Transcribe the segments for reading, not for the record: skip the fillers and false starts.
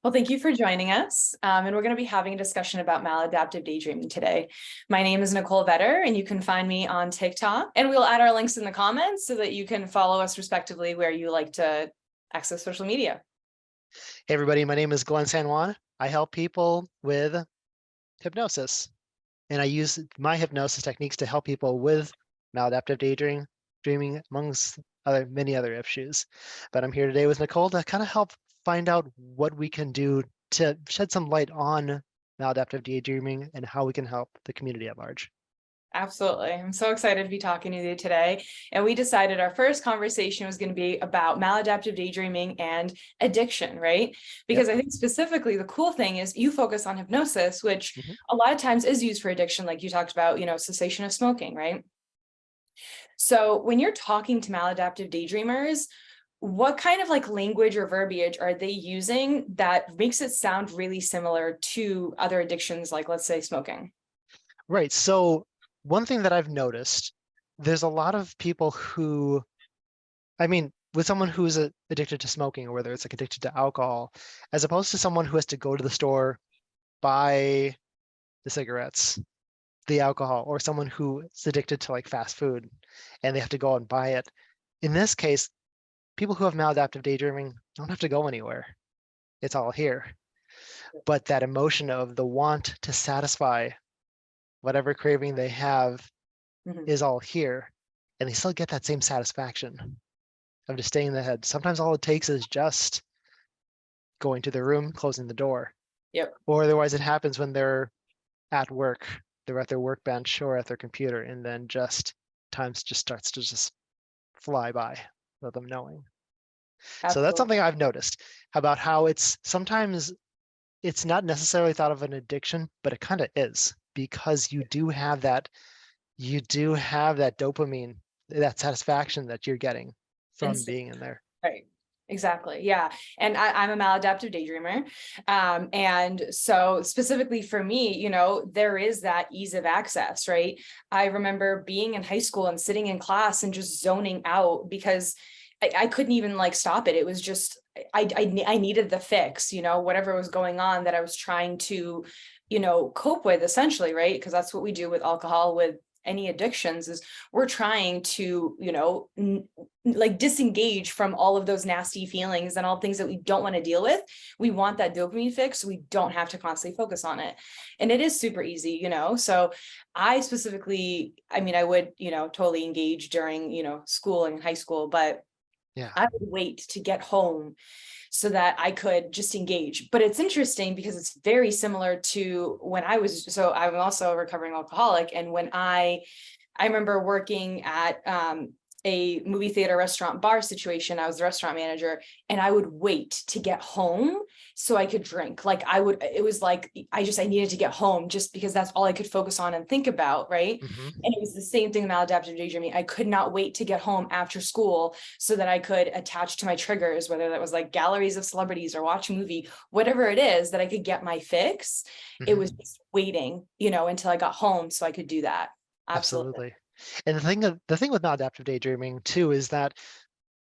Well, thank you for joining us. And we're going to be having a discussion about maladaptive daydreaming today. My name is Nicole Vetter, and you can find me on TikTok. And we'll add our links in the comments so that you can follow us respectively where you like to access social media. Hey everybody, my name is Glen San Juan. I help people with hypnosis, and I use my hypnosis techniques to help people with maladaptive daydreaming, amongst many other issues. But I'm here today with Nicole to kind of help find out what we can do to shed some light on maladaptive daydreaming and how we can help the community at large. Absolutely. I'm so excited to be talking to you today. And we decided our first conversation was going to be about maladaptive daydreaming and addiction, right? Because Yep. I think specifically the cool thing is you focus on hypnosis, which Mhm. a lot of times is used for addiction, like you talked about, cessation of smoking, right? So when you're talking to maladaptive daydreamers, what kind of like language or verbiage are they using that makes it sound really similar to other addictions, like let's say smoking? Right. So one thing that I've noticed, there's a lot of people who, with someone who's addicted to smoking, or whether it's like addicted to alcohol, as opposed to someone who has to go to the store, buy the cigarettes, the alcohol, or someone who is addicted to like fast food and they have to go and buy it. In this case, people who have maladaptive daydreaming don't have to go anywhere. It's all here. But that emotion of the want to satisfy whatever craving they have Mhm. is all here. And they still get that same satisfaction of just staying in the head. Sometimes all it takes is just going to the room, closing the door. Yep. Or otherwise it happens when they're at work, they're at their workbench or at their computer, and then just times just starts to just fly by without them knowing. So that's Absolutely. something I've noticed about how it's sometimes it's not necessarily thought of an addiction, but it kind of is because you do have that dopamine, that satisfaction that you're getting from Instant. being in there. Right. Exactly. Yeah. And I'm a maladaptive daydreamer. And so specifically for me, there is that ease of access, right? I remember being in high school and sitting in class and just zoning out because I couldn't even like stop it. It was just, I needed the fix, whatever was going on that I was trying to, cope with essentially, right? Because that's what we do with alcohol, with any addictions is we're trying to, like disengage from all of those nasty feelings and all things that we don't want to deal with. We want that dopamine fix so we don't have to constantly focus on it. And it is super easy, So I specifically, I would, totally engage during, school and high school, but Yeah. I would wait to get home so that I could just engage. But it's interesting because it's very similar to when so I'm also a recovering alcoholic. And when I remember working at a movie theater restaurant bar situation. I was the restaurant manager and I would wait to get home so I could drink. It was like, I needed to get home just because that's all I could focus on and think about. Right. Hmm. And it was the same thing in maladaptive daydreaming. I could not wait to get home after school so that I could attach to my triggers, whether that was like galleries of celebrities or watch a movie, whatever it is that I could get my fix. It Hmm. was just waiting, until I got home so I could do that. Absolutely. Absolutely. And the thing with maladaptive daydreaming too is that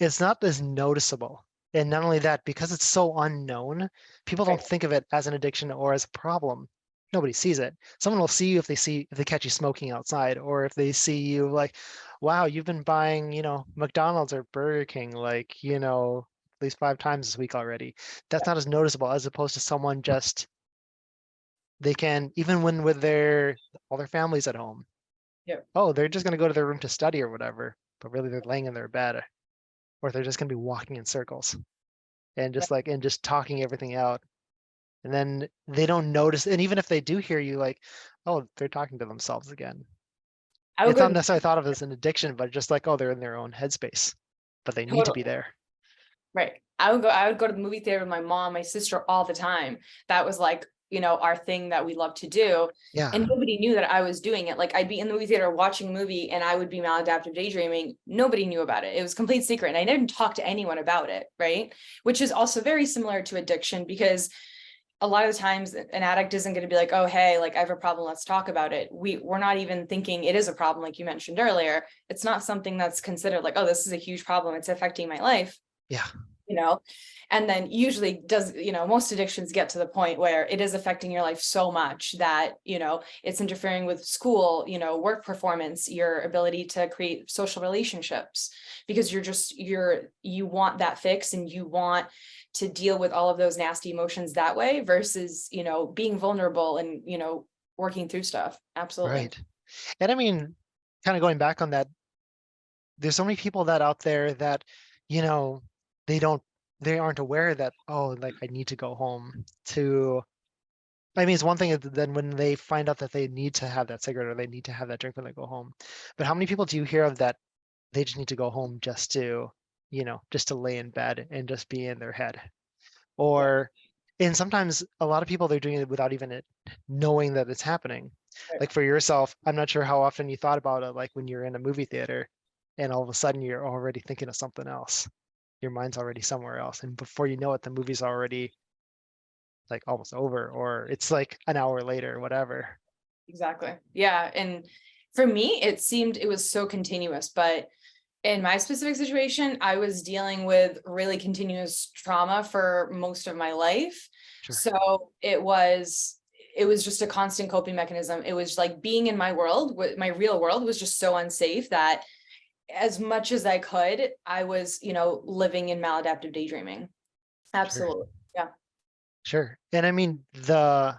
it's not as noticeable. And not only that, because it's so unknown, people don't Right. think of it as an addiction or as a problem. Nobody sees it. Someone will see you if they catch you smoking outside, or if they see you like, wow, you've been buying, McDonald's or Burger King, like, at least 5 times this week already. That's not as noticeable as opposed to someone just they can, even when with all their families at home. Yep. Oh, they're just gonna go to their room to study or whatever, but really they're laying in their bed, or they're just gonna be walking in circles and Yeah. just talking everything out. And then they don't notice, and even if they do hear you, like, oh, they're talking to themselves again. I would It's go not to necessarily thought of as an addiction, but just like, oh, they're in their own headspace, but they need to totally be there. right. I would go to the movie theater with my mom, my sister all the time. That was like, our thing that we love to do. Yeah. And nobody knew that I was doing it. Like I'd be in the movie theater watching a movie and I would be maladaptive daydreaming. Nobody knew about it. It was complete secret. And I didn't talk to anyone about it, right? Which is also very similar to addiction because a lot of the times an addict isn't going to be like, oh, hey, like I have a problem, let's talk about it. We're not even thinking it is a problem, like you mentioned earlier. It's not something that's considered like, oh, this is a huge problem, it's affecting my life. Yeah. you know, and then usually does, most addictions get to the point where it is affecting your life so much that, it's interfering with school, work performance, your ability to create social relationships, because you want that fix and you want to deal with all of those nasty emotions that way versus, being vulnerable and, working through stuff. Absolutely. Right. And I mean, kind of going back on that, there's so many people that out there that, you know, they don't, they aren't aware that, oh, like I need to go home to, I mean, it's one thing then when they find out that they need to have that cigarette or they need to have that drink when they go home. But how many people do you hear of that they just need to go home just to, just to lay in bed and just be in their head? Yeah. Or, and sometimes a lot of people, they're doing it without even it knowing that it's happening. Right. Like for yourself, I'm not sure how often you thought about it, like when you're in a movie theater and all of a sudden you're already thinking of something else. Your mind's already somewhere else. And before you know it, the movie's already like almost over, or it's like an hour later, whatever. Exactly. Yeah. And for me, it was so continuous, but in my specific situation, I was dealing with really continuous trauma for most of my life. Sure. So it was just a constant coping mechanism. It was like being in my world, my real world was just so unsafe that as much as I could, I was, living in maladaptive daydreaming. Sure. Absolutely. Yeah. Sure. And I mean, the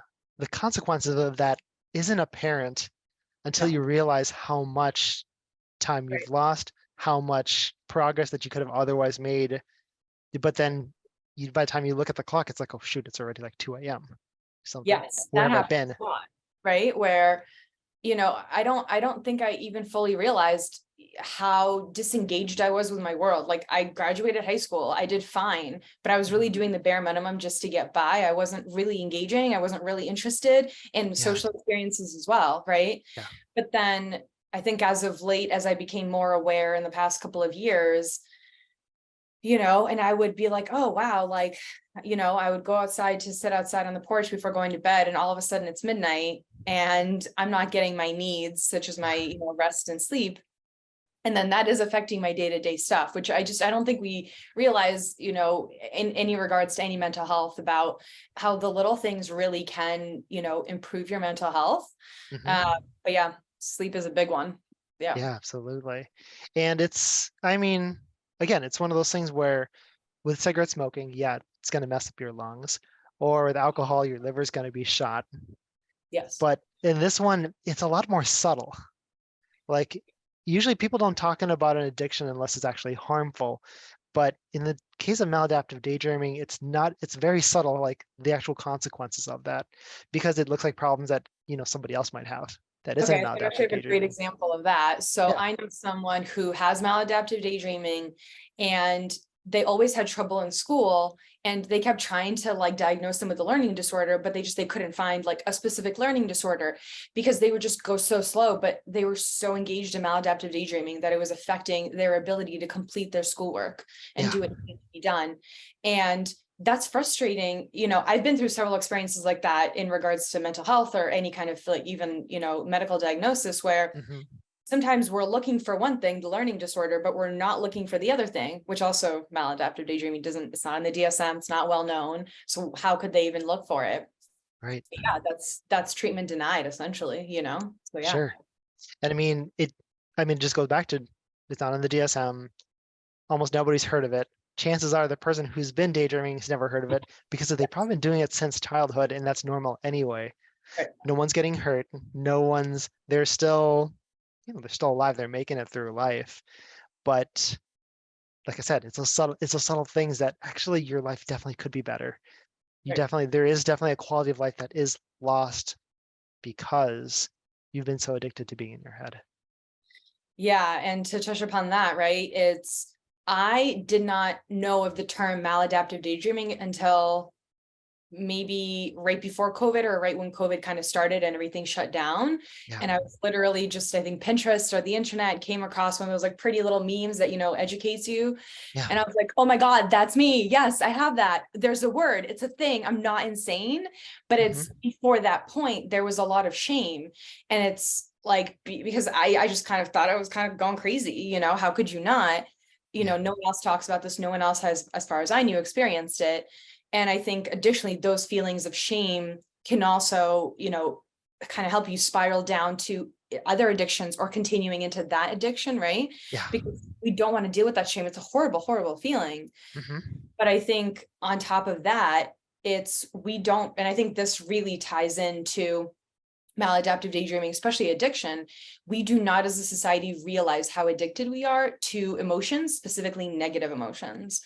consequences of that isn't apparent until No. you realize how much time Right. you've lost, how much progress that you could have otherwise made. But then by the time you look at the clock, it's like, oh shoot, it's already like 2 a.m. Something. Yes, Where that have I happens been? a lot, right? Where, I don't think I even fully realized how disengaged I was with my world. Like I graduated high school, I did fine, but I was really Mhm. doing the bare minimum just to get by. I wasn't really engaging. I wasn't really interested in Yeah, social experiences as well, right? yeah, But then I think as of late, as I became more aware in the past couple of years, and I would be like, oh, wow, like, I would go outside to sit outside on the porch before going to bed, and all of a sudden it's midnight and I'm not getting my needs, such as my, yeah, rest and sleep. And then that is affecting my day-to-day stuff, which I don't think we realize, in any regards to any mental health, about how the little things really can, improve your mental health. hmm Uh, but yeah, sleep is a big one. Yeah. yeah, absolutely. And it's, I mean, again, it's one of those things where with cigarette smoking, yeah, it's going to mess up your lungs, or with alcohol, your liver's going to be shot. Yes. But in this one, it's a lot more subtle. Like usually people don't talking about an addiction unless it's actually harmful. But in the case of maladaptive daydreaming, it's not, it's very subtle, like the actual consequences of that, because it looks like problems that, somebody else might have that isn't Okay, so I actually maladaptive have a great daydreaming. example of that. So Yeah. I know someone who has maladaptive daydreaming, and they always had trouble in school, and they kept trying to like diagnose them with a learning disorder, but they couldn't find like a specific learning disorder because they would just go so slow, but they were so engaged in maladaptive daydreaming that it was affecting their ability to complete their schoolwork and Yeah. do what needed to be done. And that's frustrating. I've been through several experiences like that in regards to mental health or any kind of like even, medical diagnosis, where hmm sometimes we're looking for one thing, the learning disorder, but we're not looking for the other thing, which also maladaptive daydreaming it's not in the DSM, it's not well known. So how could they even look for it? Right. Yeah, that's treatment denied essentially. So yeah. Sure. And I mean, it just goes back to it's not on the DSM. Almost nobody's heard of it. Chances are the person who's been daydreaming has never heard of it because they've probably been doing it since childhood, and that's normal anyway. Right. No one's getting hurt. No one's, they're still, they're still alive. They're making it through life. But like I said, it's those subtle things that actually your life definitely could be better. Right. There is definitely a quality of life that is lost because you've been so addicted to being in your head. Yeah, and to touch upon that, right? I did not know of the term maladaptive daydreaming until maybe right before COVID or right when COVID kind of started and everything shut down. Yeah. And I was literally just, I think Pinterest or the internet came across one of those like pretty little memes that, educates you. Yeah. And I was like, oh my God, that's me. Yes, I have that. There's a word, it's a thing. I'm not insane. But hmm it's before that point, there was a lot of shame. And it's like, because I just kind of thought I was kind of going crazy, how could you not? Yeah. no one else talks about this. No one else has, as far as I knew, experienced it. And I think additionally, those feelings of shame can also, kind of help you spiral down to other addictions or continuing into that addiction, right? Yeah. Because we don't want to deal with that shame. It's a horrible, horrible feeling. Hmm. But I think on top of that, we don't, and I think this really ties into maladaptive daydreaming, especially addiction. We do not as a society realize how addicted we are to emotions, specifically negative emotions,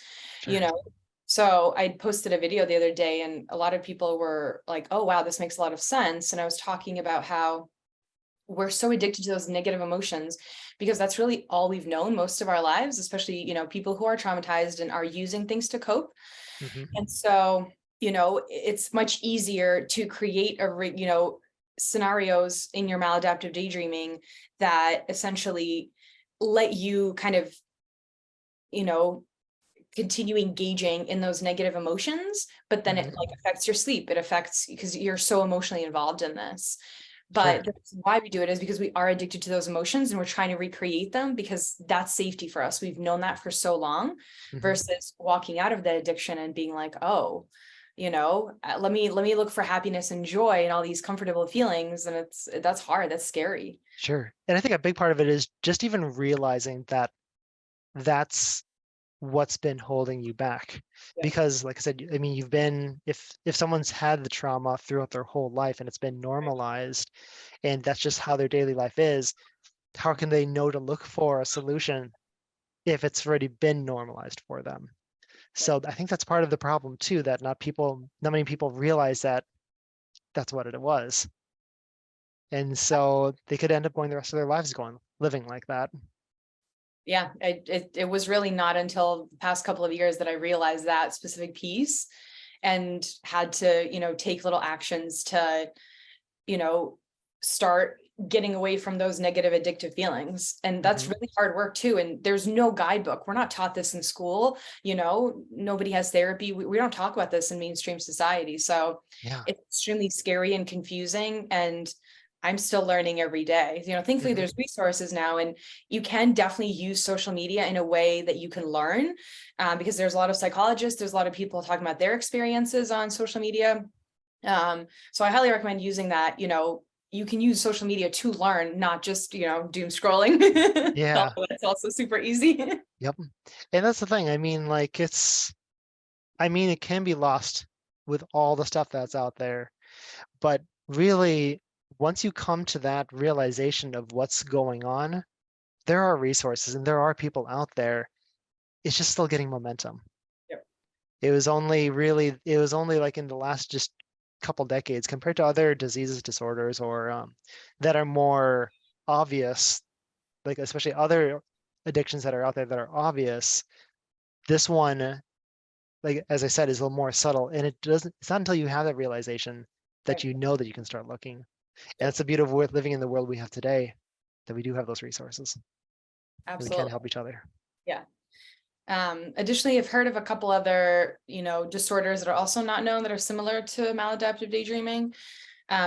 you Sure. know? So I posted a video the other day and a lot of people were like, oh, wow, this makes a lot of sense. And I was talking about how we're so addicted to those negative emotions because that's really all we've known most of our lives, especially, people who are traumatized and are using things to cope. Hmm. And so, it's much easier to create scenarios in your maladaptive daydreaming that essentially let you kind of, you know, continue engaging in those negative emotions, but then it Hmm. like affects your sleep. It affects because you're so emotionally involved in this. Sure. But that's why we do it is because we are addicted to those emotions and we're trying to recreate them because that's safety for us. We've known that for so long Hmm. versus walking out of that addiction and being like, oh, let me look for happiness and joy and all these comfortable feelings. And that's hard. That's scary. Sure. And I think a big part of it is just even realizing that that's what's been holding you back. Yeah. Because like I said, I mean, you've been, if someone's had the trauma throughout their whole life and it's been normalized and that's just how their daily life is, how can they know to look for a solution if it's already been normalized for them? So I think that's part of the problem too, that not many people realize that that's what it was. And so they could end up going the rest of their lives living like that. Yeah, it was really not until the past couple of years that I realized that specific piece and had to, take little actions to, you know, start getting away from those negative addictive feelings. And that's Hmm. really hard work too. And there's no guidebook. We're not taught this in school, nobody has therapy. We don't talk about this in mainstream society. So Yeah. it's extremely scary and confusing. And I'm still learning every day. Thankfully Hmm. there's resources now, and you can definitely use social media in a way that you can learn, because there's a lot of psychologists, there's a lot of people talking about their experiences on social media. So I highly recommend using that. You can use social media to learn, not just, doom scrolling. Yeah. Although it's also super easy. Yep. And that's the thing. I mean, like it can be lost with all the stuff that's out there. But really, once you come to that realization of what's going on, there are resources and there are people out there. It's just still getting momentum. Yep. It was only like in the last just couple decades compared to other diseases, disorders, or that are more obvious, like especially other addictions that are out there that are obvious. This one, like as I said, is a little more subtle, and it's not until you have that realization that Right. you know that you can start looking. And Yep. that's the beauty of living in the world we have today, that we do have those resources and we can Absolutely. help each other. Yeah. Additionally, I've heard of a couple other, disorders that are also not known that are similar to maladaptive daydreaming.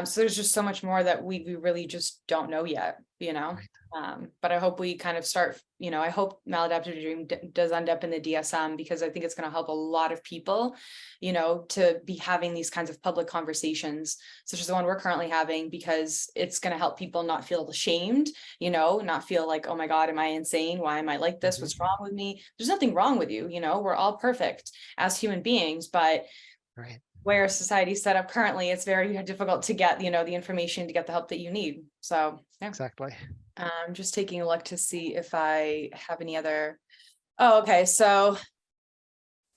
So there's just so much more that we really just don't know yet. Right. But I hope we kind of start, I hope maladaptive dream does end up in the DSM because I think it's going to help a lot of people, to be having these kinds of public conversations, such as the one we're currently having, because it's going to help people not feel ashamed, not feel like, oh my God, am I insane? Why am I like this? What's Hmm. wrong with me? There's nothing wrong with you. We're all perfect as human beings, but Right. where society's set up currently, it's very difficult to get, the information to get the help that you need. So yeah, Exactly. I'm just taking a look to see if I have any other. Oh, okay. So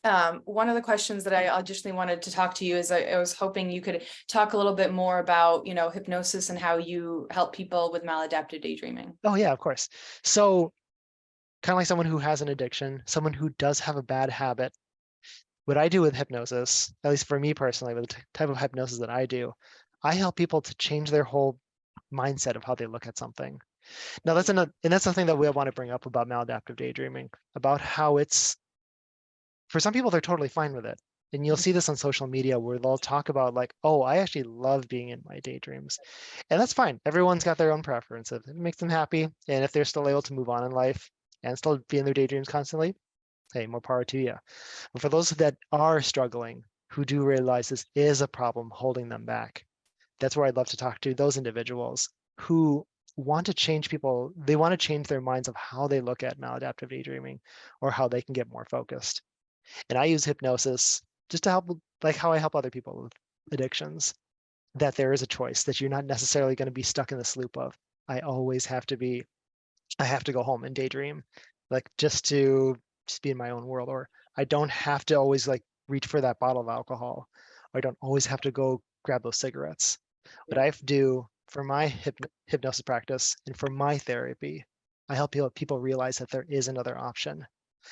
one of the questions that I additionally wanted to talk to you is I was hoping you could talk a little bit more about, hypnosis and how you help people with maladaptive daydreaming. Oh yeah, of course. So kind of like someone who has an addiction, someone who does have a bad habit, what I do with hypnosis, at least for me personally, with the type of hypnosis that I do, I help people to change their whole mindset of how they look at something. Now and that's something that we want to bring up about maladaptive daydreaming, about how it's, for some people, they're totally fine with it. And you'll Mhm. see this on social media where they'll talk about like, oh, I actually love being in my daydreams. And that's fine. Everyone's got their own preference. If it makes them happy, and if they're still able to move on in life and still be in their daydreams constantly, hey, more power to you. But for those that are struggling, who do realize this is a problem holding them back, that's where I'd love to talk to those individuals who want to change people. They want to change their minds of how they look at maladaptive daydreaming or how they can get more focused. And I use hypnosis just to help, like how I help other people with addictions, that there is a choice, that you're not necessarily going to be stuck in this loop of, I always have to be, I have to go home and daydream, like just be in my own world, or I don't have to always like reach for that bottle of alcohol, or I don't always have to go grab those cigarettes. What I do for my hypnosis practice and for my therapy, I help people realize that there is another option,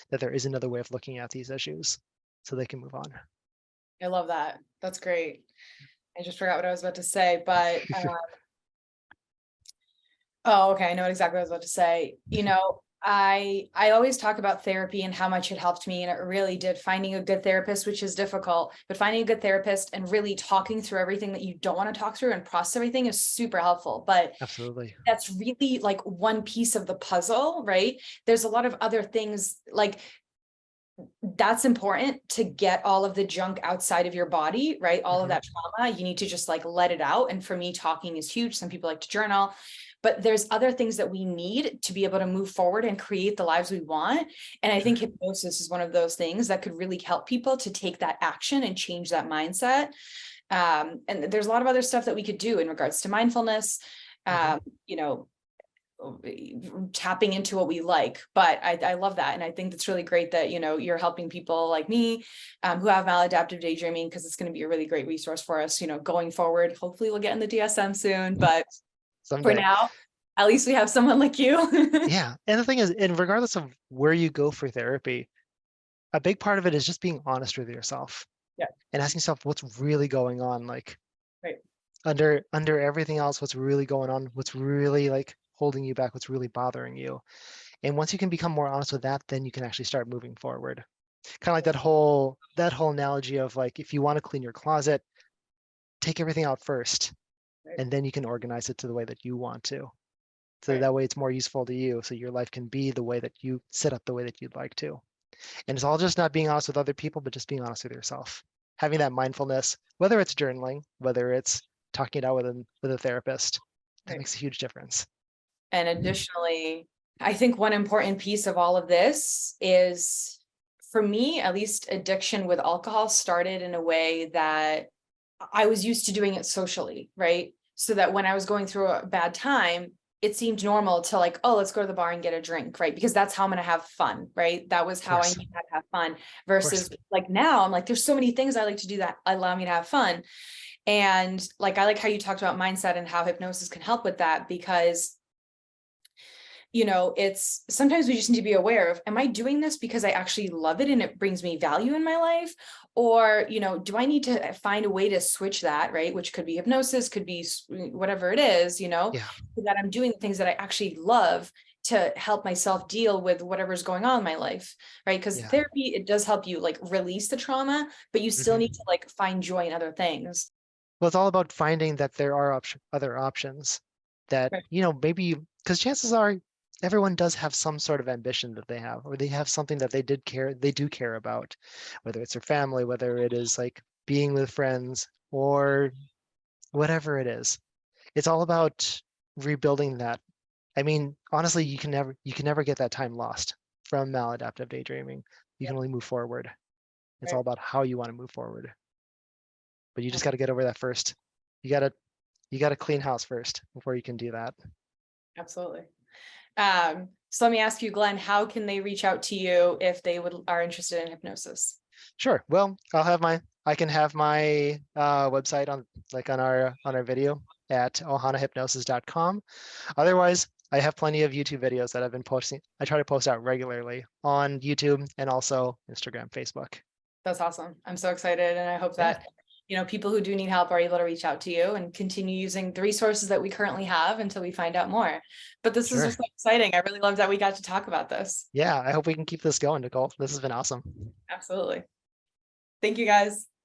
that there is another way of looking at these issues so they can move on. I love that. That's great. I just forgot what I was about to say, but oh, okay, I know exactly what I was about to say. I always talk about therapy and how much it helped me, and it really did. Finding a good therapist, which is difficult, but finding a good therapist and really talking through everything that you don't want to talk through and process everything is super helpful. But Absolutely. that's really like one piece of the puzzle, right? There's a lot of other things like that's important to get all of the junk outside of your body, right? All of that trauma, you need to just like let it out. And for me, talking is huge. Some people like to journal, but there's other things that we need to be able to move forward and create the lives we want. And I think hypnosis is one of those things that could really help people to take that action and change that mindset. And there's a lot of other stuff that we could do in regards to mindfulness, you know, tapping into what we like. But I love that. And I think it's really great that, you're helping people like me who have maladaptive daydreaming, because it's going to be a really great resource for us, going forward. Hopefully we'll get in the DSM soon, but for Someday. now, at least we have someone like you. Yeah. And the thing is, and regardless of where you go for therapy, a big part of it is just being honest with yourself Yeah. and asking yourself what's really going on. Like Right. under everything else, what's really going on, what's really like holding you back, what's really bothering you. And once you can become more honest with that, then you can actually start moving forward. Kind of like that whole analogy of like, if you want to clean your closet, take everything out first, Right. and then you can organize it to the way that you want to. So Right. that way it's more useful to you. So your life can be the way that you set up the way that you'd like to. And it's all just not being honest with other people, but just being honest with yourself. Having that mindfulness, whether it's journaling, whether it's talking it out with a therapist, that Right. makes a huge difference. And additionally, I think one important piece of all of this is, for me, at least, addiction with alcohol started in a way that I was used to doing it socially, right? So that when I was going through a bad time, it seemed normal to like, oh, let's go to the bar and get a drink, right? Because that's how I'm going to have fun, right? That was Of how I course, knew how to have fun. of course. Versus like now, I'm like, there's so many things I like to do that allow me to have fun. And like, I like how you talked about mindset and how hypnosis can help with that, because it's sometimes we just need to be aware of, am I doing this because I actually love it and it brings me value in my life? Or, do I need to find a way to switch that, right? Which could be hypnosis, could be whatever it is, Yeah, so that I'm doing the things that I actually love to help myself deal with whatever's going on in my life, right? Because yeah. therapy, it does help you like release the trauma, but you still need hmm to like find joy in other things. Well, it's all about finding that there are other options that, Right. maybe, because chances are everyone does have some sort of ambition that they have, or they have something that they do care about, whether it's their family, whether it is like being with friends or whatever it is. It's all about rebuilding that. I mean, honestly, you can never get that time lost from maladaptive daydreaming. You Yeah. can only move forward. It's all Right. about how you want to move forward. But you just Ab- got to get over that first. You got to clean house first before you can do that. Absolutely. So let me ask you, Glenn, how can they reach out to you if they are interested in hypnosis? Sure. Well, I can have my website on our video at ohanahypnosis.com. Otherwise, I have plenty of YouTube videos that I've been posting. I try to post out regularly on YouTube and also Instagram, Facebook. That's awesome. I'm so excited. And I hope Yeah, that, people who do need help are able to reach out to you and continue using the resources that we currently have until we find out more. But this is sure. just so exciting. I really love that we got to talk about this. Yeah, I hope we can keep this going, Nicole. This has been awesome. Absolutely. Thank you guys.